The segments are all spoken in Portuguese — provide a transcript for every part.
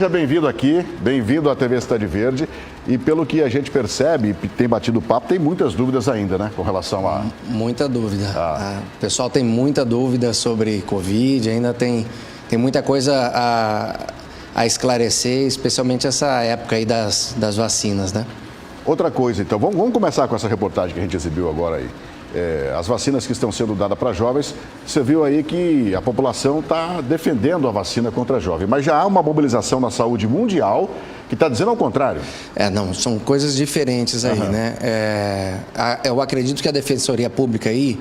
Seja bem-vindo aqui, bem-vindo à TV Cidade Verde. E pelo que a gente percebe, tem batido papo, tem muitas dúvidas ainda, né, com relação a... Muita dúvida. O pessoal tem muita dúvida sobre Covid, ainda tem muita coisa a esclarecer, especialmente essa época aí das vacinas, né? Outra coisa, então, vamos começar com essa reportagem que a gente exibiu agora aí. As vacinas que estão sendo dadas para jovens, você viu aí que a população está defendendo a vacina contra jovem, mas já há uma mobilização na saúde mundial que está dizendo ao contrário. Não, são coisas diferentes aí, né? Eu acredito que a Defensoria Pública aí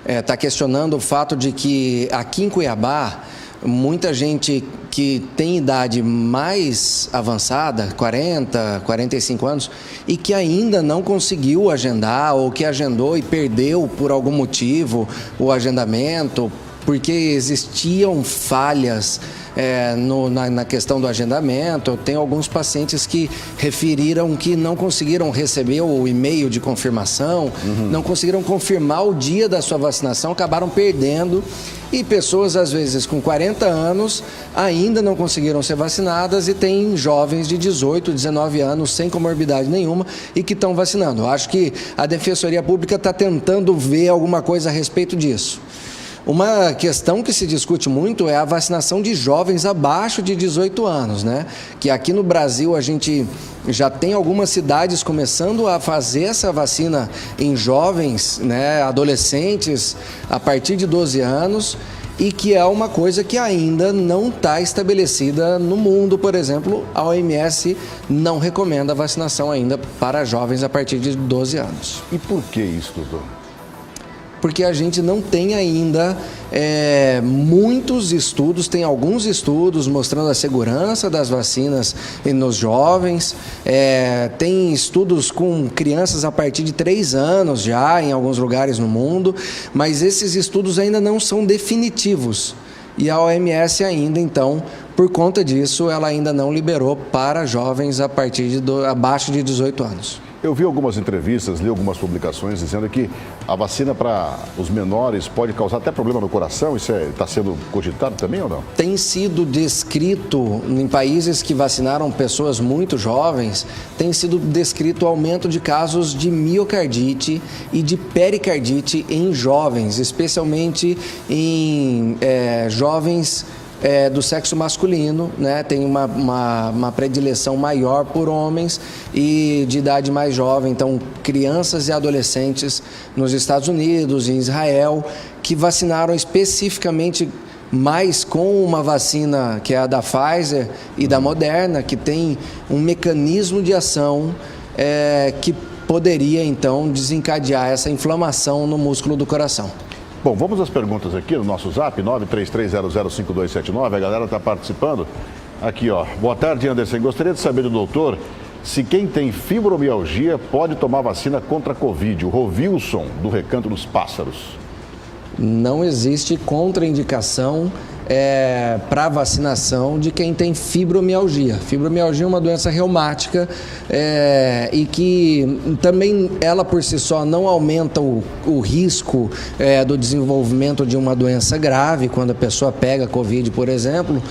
está questionando o fato de que aqui em Cuiabá, muita gente que tem idade mais avançada, 40, 45 anos, e que ainda não conseguiu agendar ou que agendou e perdeu por algum motivo o agendamento, porque existiam falhas na questão do agendamento. Tem alguns pacientes que referiram que não conseguiram receber o e-mail de confirmação, não conseguiram confirmar o dia da sua vacinação, acabaram perdendo. E pessoas, às vezes, com 40 anos ainda não conseguiram ser vacinadas e tem jovens de 18, 19 anos sem comorbidade nenhuma e que estão vacinando. Eu acho que a Defensoria Pública está tentando ver alguma coisa a respeito disso. Uma questão que se discute muito é a vacinação de jovens abaixo de 18 anos, né? Que aqui no Brasil a gente já tem algumas cidades começando a fazer essa vacina em jovens, né, adolescentes, a partir de 12 anos, e que é uma coisa que ainda não está estabelecida no mundo. Por exemplo, a OMS não recomenda a vacinação ainda para jovens a partir de 12 anos. E por que isso, doutor? Porque a gente não tem ainda muitos estudos, tem alguns estudos mostrando a segurança das vacinas nos jovens, tem estudos com crianças a partir de 3 anos já em alguns lugares no mundo, mas esses estudos ainda não são definitivos. E a OMS ainda, então, por conta disso, ela ainda não liberou para jovens a partir de abaixo de 18 anos. Eu vi algumas entrevistas, li algumas publicações dizendo que a vacina para os menores pode causar até problema no coração. Isso está sendo cogitado também ou não? Tem sido descrito em países que vacinaram pessoas muito jovens, tem sido descrito o aumento de casos de miocardite e de pericardite em jovens, especialmente em jovens do sexo masculino, né? Tem uma predileção maior por homens e de idade mais jovem. Então, crianças e adolescentes nos Estados Unidos, em Israel, que vacinaram especificamente mais com uma vacina que é a da Pfizer e da Moderna, que tem um mecanismo de ação que poderia, então, desencadear essa inflamação no músculo do coração. Bom, vamos às perguntas aqui no nosso zap, 933005279, a galera está participando. Aqui, ó. Boa tarde, Anderson. Gostaria de saber do doutor se quem tem fibromialgia pode tomar vacina contra a Covid. O Rovilson, do Recanto dos Pássaros. Não existe contraindicação para vacinação de quem tem fibromialgia. Fibromialgia é uma doença reumática e que também ela por si só não aumenta o risco do desenvolvimento de uma doença grave. Quando a pessoa pega Covid, por exemplo,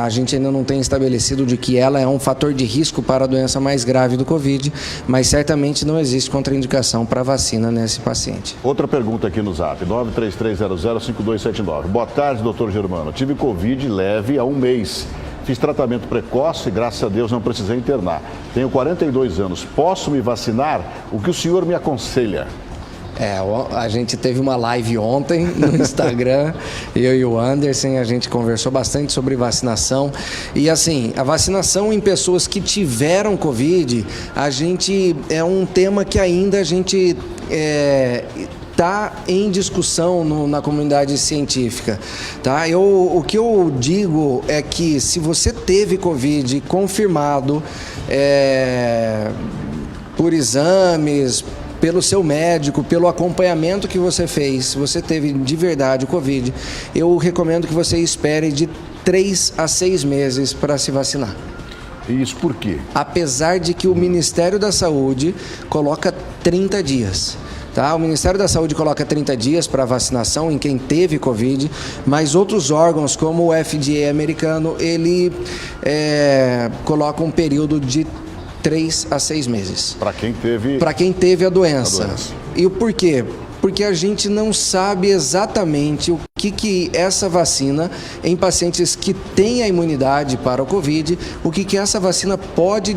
a gente ainda não tem estabelecido de que ela é um fator de risco para a doença mais grave do Covid, mas certamente não existe contraindicação para vacina nesse paciente. Outra pergunta aqui no zap, 933005279. Boa tarde, doutor Germano. Tive Covid leve há 1 mês. Fiz tratamento precoce e, graças a Deus, não precisei internar. Tenho 42 anos. Posso me vacinar? O que o senhor me aconselha? A gente teve uma live ontem no Instagram, eu e o Anderson, a gente conversou bastante sobre vacinação. E assim, a vacinação em pessoas que tiveram Covid, é um tema que ainda a gente está em discussão na comunidade científica, tá? O que eu digo é que se você teve Covid confirmado por exames, pelo seu médico, pelo acompanhamento que você fez, se você teve de verdade o Covid, eu recomendo que você espere de 3 a 6 meses para se vacinar. E isso por quê? Apesar de que o Ministério da Saúde coloca 30 dias. Tá? O Ministério da Saúde coloca 30 dias para vacinação em quem teve Covid, mas outros órgãos, como o FDA americano, ele coloca um período de 3 a 6 meses. Para quem teve... Para quem teve a doença. E o porquê? Porque a gente não sabe exatamente o que essa vacina, em pacientes que têm a imunidade para o Covid, o que essa vacina pode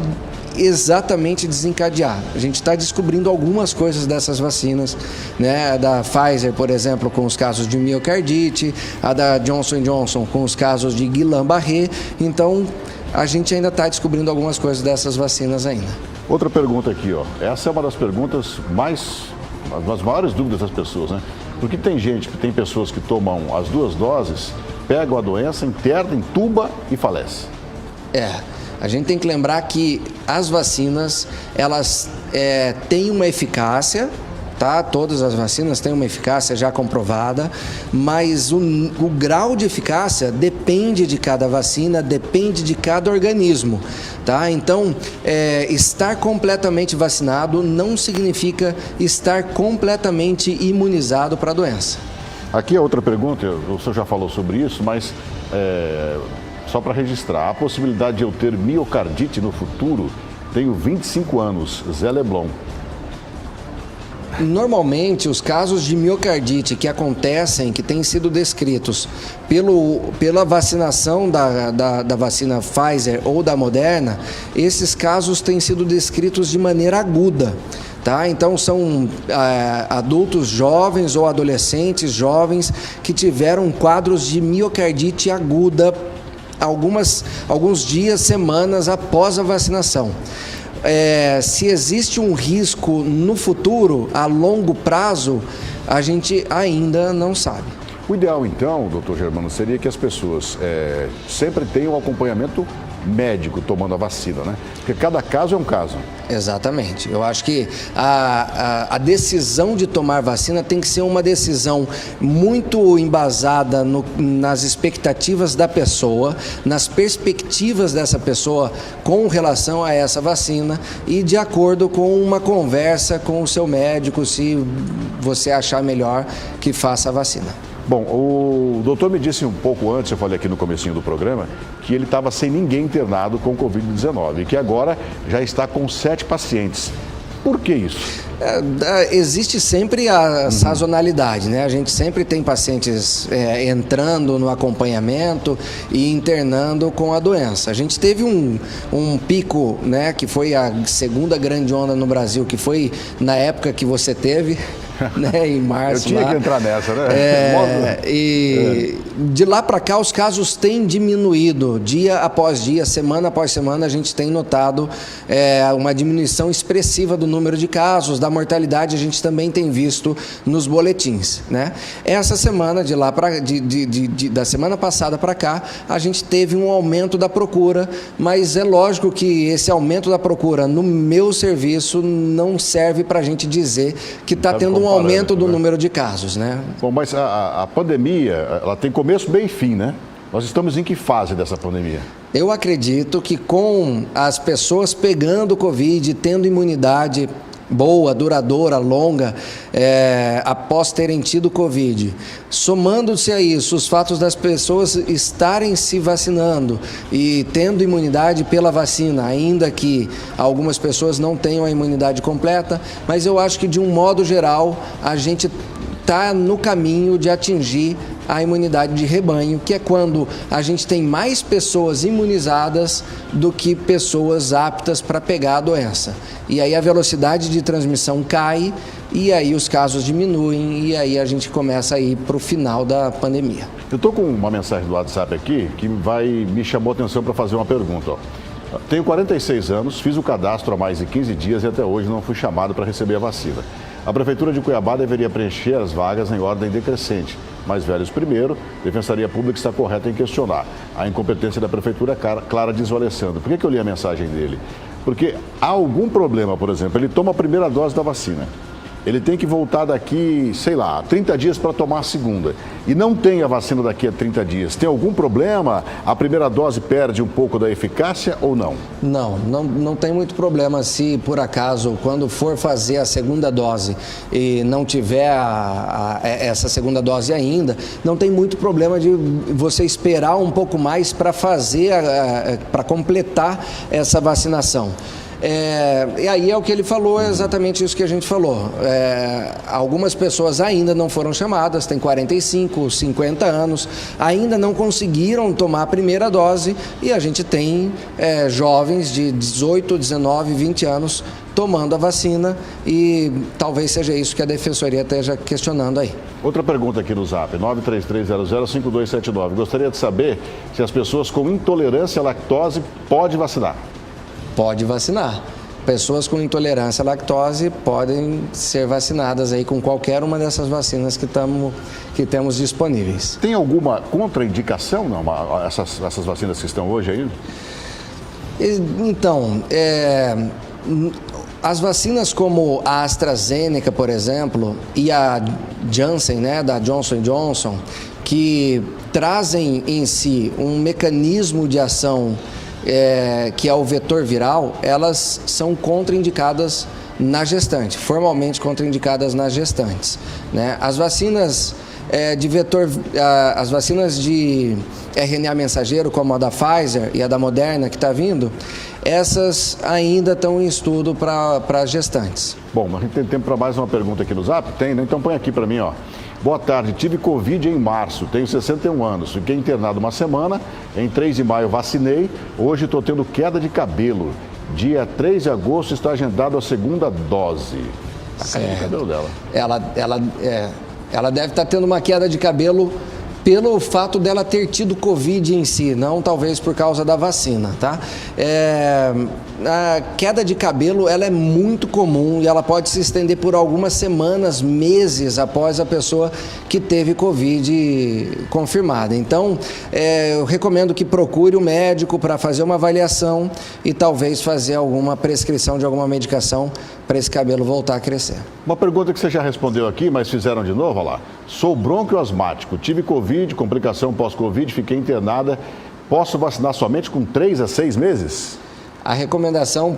exatamente desencadear. A gente está descobrindo algumas coisas dessas vacinas, né? A da Pfizer, por exemplo, com os casos de miocardite, a da Johnson & Johnson com os casos de Guillain-Barré. Então, a gente ainda está descobrindo algumas coisas dessas vacinas ainda. Outra pergunta aqui, ó. Essa é uma das perguntas das maiores dúvidas das pessoas, né? Porque tem pessoas que tomam as 2 doses, pegam a doença, interna, entuba e falece. A gente tem que lembrar que as vacinas, elas têm uma eficácia, tá? Todas as vacinas têm uma eficácia já comprovada, mas o grau de eficácia depende de cada vacina, depende de cada organismo, tá? Então, estar completamente vacinado não significa estar completamente imunizado para a doença. Aqui é outra pergunta, o senhor já falou sobre isso, mas só para registrar, a possibilidade de eu ter miocardite no futuro, tenho 25 anos, Zé Leblon. Normalmente, os casos de miocardite que acontecem, que têm sido descritos pela vacinação da vacina Pfizer ou da Moderna, esses casos têm sido descritos de maneira aguda. Tá? Então, são adultos jovens ou adolescentes jovens que tiveram quadros de miocardite aguda alguns dias, semanas após a vacinação. Se existe um risco no futuro, a longo prazo, a gente ainda não sabe. O ideal, então, doutor Germano, seria que as pessoas sempre tenham acompanhamento médico tomando a vacina, né? Porque cada caso é um caso. Exatamente. Eu acho que a decisão de tomar vacina tem que ser uma decisão muito embasada nas expectativas da pessoa, nas perspectivas dessa pessoa com relação a essa vacina e de acordo com uma conversa com o seu médico, se você achar melhor que faça a vacina. Bom, o doutor me disse um pouco antes, eu falei aqui no comecinho do programa, que ele estava sem ninguém internado com Covid-19 e que agora já está com 7 pacientes. Por que isso? Existe sempre a sazonalidade, né? A gente sempre tem pacientes entrando no acompanhamento e internando com a doença. A gente teve um pico, né, que foi a segunda grande onda no Brasil, que foi na época que você teve, né, em março. Eu tinha que entrar nessa, né? De lá para cá os casos têm diminuído dia após dia, semana após semana. A gente tem notado uma diminuição expressiva do número de casos, da mortalidade. A gente também tem visto nos boletins, né? Essa semana, da semana passada para cá, a gente teve um aumento da procura, mas é lógico que esse aumento da procura no meu serviço não serve para a gente dizer que está tendo um aumento do número de casos, né? Bom, mas a pandemia, ela tem começo, meio e fim, né? Nós estamos em que fase dessa pandemia? Eu acredito que com as pessoas pegando Covid, tendo imunidade boa, duradoura, longa, após terem tido Covid, somando-se a isso os fatos das pessoas estarem se vacinando e tendo imunidade pela vacina, ainda que algumas pessoas não tenham a imunidade completa, mas eu acho que de um modo geral a gente está no caminho de atingir a imunidade de rebanho, que é quando a gente tem mais pessoas imunizadas do que pessoas aptas para pegar a doença. E aí a velocidade de transmissão cai, e aí os casos diminuem, e aí a gente começa a ir para o final da pandemia. Eu estou com uma mensagem do WhatsApp aqui que me chamou a atenção para fazer uma pergunta. Tenho 46 anos, fiz o cadastro há mais de 15 dias e até hoje não fui chamado para receber a vacina. A Prefeitura de Cuiabá deveria preencher as vagas em ordem decrescente. Mais velhos primeiro, Defensoria Pública está correta em questionar a incompetência da Prefeitura. Clara diz o Alessandro. Por que eu li a mensagem dele? Porque há algum problema, por exemplo, ele toma a primeira dose da vacina. ele tem que voltar daqui, sei lá, 30 dias para tomar a segunda. E não tem a vacina daqui a 30 dias. Tem algum problema? A primeira dose perde um pouco da eficácia ou não? Não tem muito problema se, por acaso, quando for fazer a segunda dose e não tiver essa segunda dose ainda, não tem muito problema de você esperar um pouco mais para fazer, para completar essa vacinação. E aí é o que ele falou, é exatamente isso que a gente falou. Algumas pessoas ainda não foram chamadas, têm 45, 50 anos, ainda não conseguiram tomar a primeira dose e a gente tem jovens de 18, 19, 20 anos tomando a vacina e talvez seja isso que a Defensoria esteja questionando aí. Outra pergunta aqui no Zap, 933005279. Gostaria de saber se as pessoas com intolerância à lactose podem vacinar. Pode vacinar. Pessoas com intolerância à lactose podem ser vacinadas aí com qualquer uma dessas vacinas que temos disponíveis. Tem alguma contraindicação, não, essas vacinas que estão hoje aí? Então, as vacinas como a AstraZeneca, por exemplo, e a Janssen, né, da Johnson & Johnson, que trazem em si um mecanismo de ação que é o vetor viral, elas são contraindicadas na gestante, formalmente contraindicadas nas gestantes, né? As vacinas as vacinas de RNA mensageiro, como a da Pfizer e a da Moderna que está vindo, essas ainda estão em estudo para gestantes. Bom, a gente tem tempo para mais uma pergunta aqui no Zap? Tem, né? Então põe aqui para mim, ó. Boa tarde, tive Covid em março, tenho 61 anos, fiquei internado uma semana, em 3 de maio vacinei, hoje estou tendo queda de cabelo. Dia 3 de agosto está agendado a segunda dose. Certo. O cabelo dela. Ela deve estar tendo uma queda de cabelo pelo fato dela ter tido Covid em si, não talvez por causa da vacina, tá? A queda de cabelo, ela é muito comum e ela pode se estender por algumas semanas, meses após a pessoa que teve Covid confirmada. Então, eu recomendo que procure o médico para fazer uma avaliação e talvez fazer alguma prescrição de alguma medicação para esse cabelo voltar a crescer. Uma pergunta que você já respondeu aqui, mas fizeram de novo, olha lá. Sou bronquioasmático, tive Covid, complicação pós-Covid, fiquei internada. Posso vacinar somente com 3 a 6 meses? A recomendação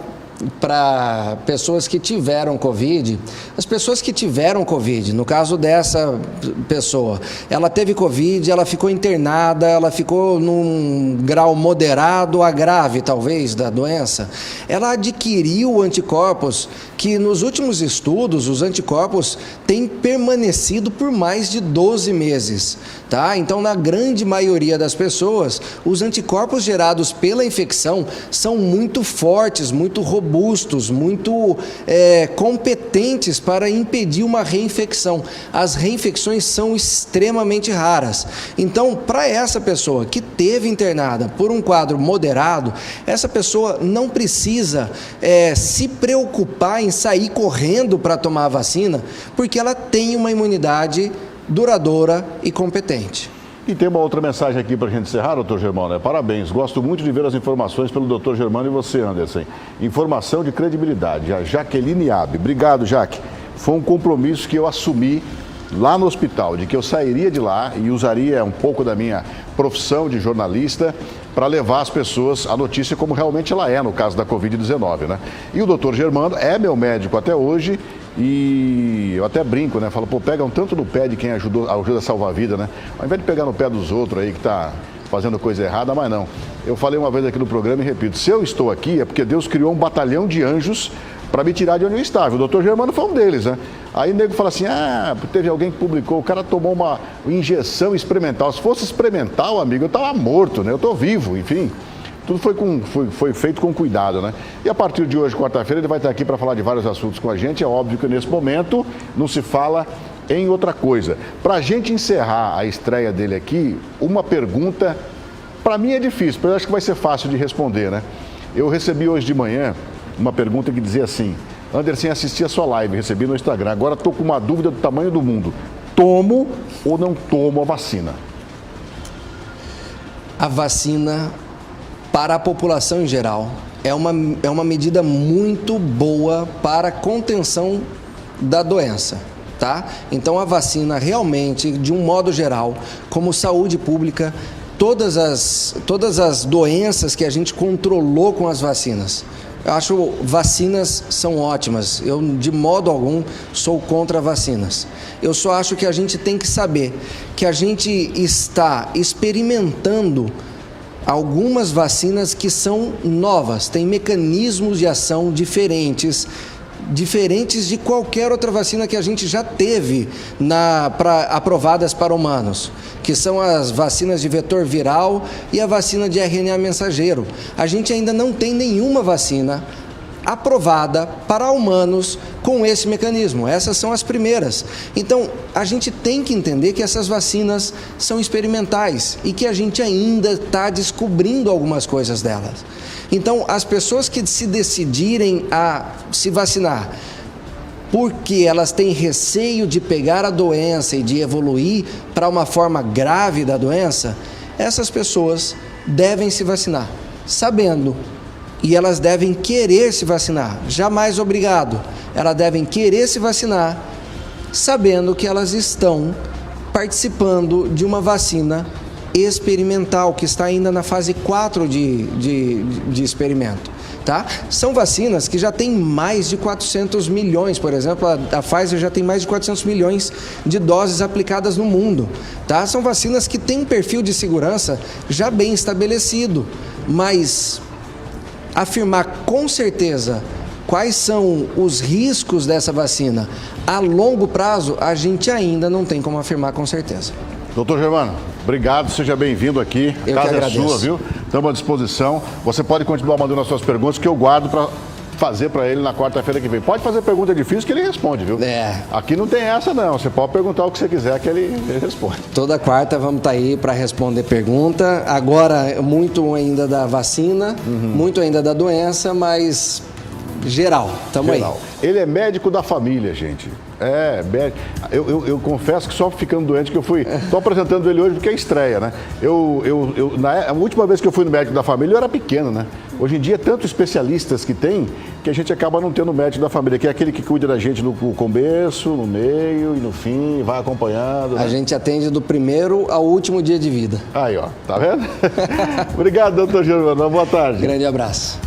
para pessoas que tiveram Covid, as pessoas que tiveram Covid, no caso dessa pessoa, ela teve Covid, ela ficou internada, ela ficou num grau moderado a grave, talvez, da doença, ela adquiriu anticorpos que nos últimos estudos, os anticorpos têm permanecido por mais de 12 meses, tá? Então, na grande maioria das pessoas, os anticorpos gerados pela infecção são muito fortes, muito robustos, muito competentes para impedir uma reinfecção. As reinfecções são extremamente raras. Então, para essa pessoa que teve internada por um quadro moderado, essa pessoa não precisa se preocupar em sair correndo para tomar a vacina, porque ela tem uma imunidade duradoura e competente. E tem uma outra mensagem aqui para a gente encerrar, doutor Germano. Parabéns, gosto muito de ver as informações pelo doutor Germano e você, Anderson. Informação de credibilidade. A Jaqueline Abe. Obrigado, Jaque. Foi um compromisso que eu assumi lá no hospital, de que eu sairia de lá e usaria um pouco da minha profissão de jornalista para levar às pessoas a notícia como realmente ela é, no caso da Covid-19, né? E o doutor Germano é meu médico até hoje e eu até brinco, né? Falo, pegam tanto no pé de quem ajuda a salvar a vida, né? Ao invés de pegar no pé dos outros aí que tá fazendo coisa errada, mas não. Eu falei uma vez aqui no programa e repito, se eu estou aqui é porque Deus criou um batalhão de anjos para me tirar de onde eu estava. O doutor Germano foi um deles, né? Aí o nego fala assim, teve alguém que publicou, o cara tomou uma injeção experimental. Se fosse experimental, amigo, eu estava morto, né? Eu estou vivo, enfim. Tudo foi feito com cuidado, né? E a partir de hoje, quarta-feira, ele vai estar aqui para falar de vários assuntos com a gente. É óbvio que nesse momento não se fala em outra coisa. Para a gente encerrar a estreia dele aqui, uma pergunta, para mim é difícil, mas eu acho que vai ser fácil de responder, né? Eu recebi hoje de manhã uma pergunta que dizia assim, Anderson, assisti a sua live, recebi no Instagram, agora estou com uma dúvida do tamanho do mundo. Tomo ou não tomo a vacina? A vacina, para a população em geral, é uma medida muito boa para a contenção da doença. Tá? Então a vacina realmente, de um modo geral, como saúde pública, todas as doenças que a gente controlou com as vacinas. Eu acho vacinas são ótimas. Eu, de modo algum, sou contra vacinas. Eu só acho que a gente tem que saber que a gente está experimentando algumas vacinas que são novas, têm mecanismos de ação diferentes de qualquer outra vacina que a gente já teve aprovadas para humanos, que são as vacinas de vetor viral e a vacina de RNA mensageiro. A gente ainda não tem nenhuma vacina aprovada para humanos com esse mecanismo. Essas são as primeiras. Então, a gente tem que entender que essas vacinas são experimentais e que a gente ainda está descobrindo algumas coisas delas. Então, as pessoas que se decidirem a se vacinar porque elas têm receio de pegar a doença e de evoluir para uma forma grave da doença, essas pessoas devem se vacinar, sabendo. E elas devem querer se vacinar, jamais obrigado. Elas devem querer se vacinar, sabendo que elas estão participando de uma vacina experimental, que está ainda na fase 4 de experimento. Tá? São vacinas que já têm mais de 400 milhões, por exemplo, a Pfizer já tem mais de 400 milhões de doses aplicadas no mundo. Tá? São vacinas que têm um perfil de segurança já bem estabelecido, mas afirmar com certeza quais são os riscos dessa vacina a longo prazo, a gente ainda não tem como afirmar com certeza. Doutor Germano, obrigado, seja bem-vindo aqui. Eu A casa que é agradeço. sua, viu? Estamos à disposição. Você pode continuar mandando as suas perguntas que eu guardo para fazer para ele na quarta-feira que vem. Pode fazer pergunta difícil que ele responde, viu? Aqui não tem essa não, você pode perguntar o que você quiser que ele responde. Toda quarta vamos estar aí para responder pergunta. Agora, muito ainda da vacina, muito ainda da doença, mas geral, estamos aí. Ele é médico da família, gente. Médico. Eu confesso que só ficando doente que eu fui. Estou apresentando ele hoje porque é estreia, né? A última vez que eu fui no médico da família eu era pequeno, né? Hoje em dia, tantos especialistas que tem que a gente acaba não tendo médico da família, que é aquele que cuida da gente no começo, no meio e no fim, vai acompanhando. Né? A gente atende do primeiro ao último dia de vida. Aí, ó, tá vendo? Obrigado, doutor Germano. Boa tarde. Grande abraço.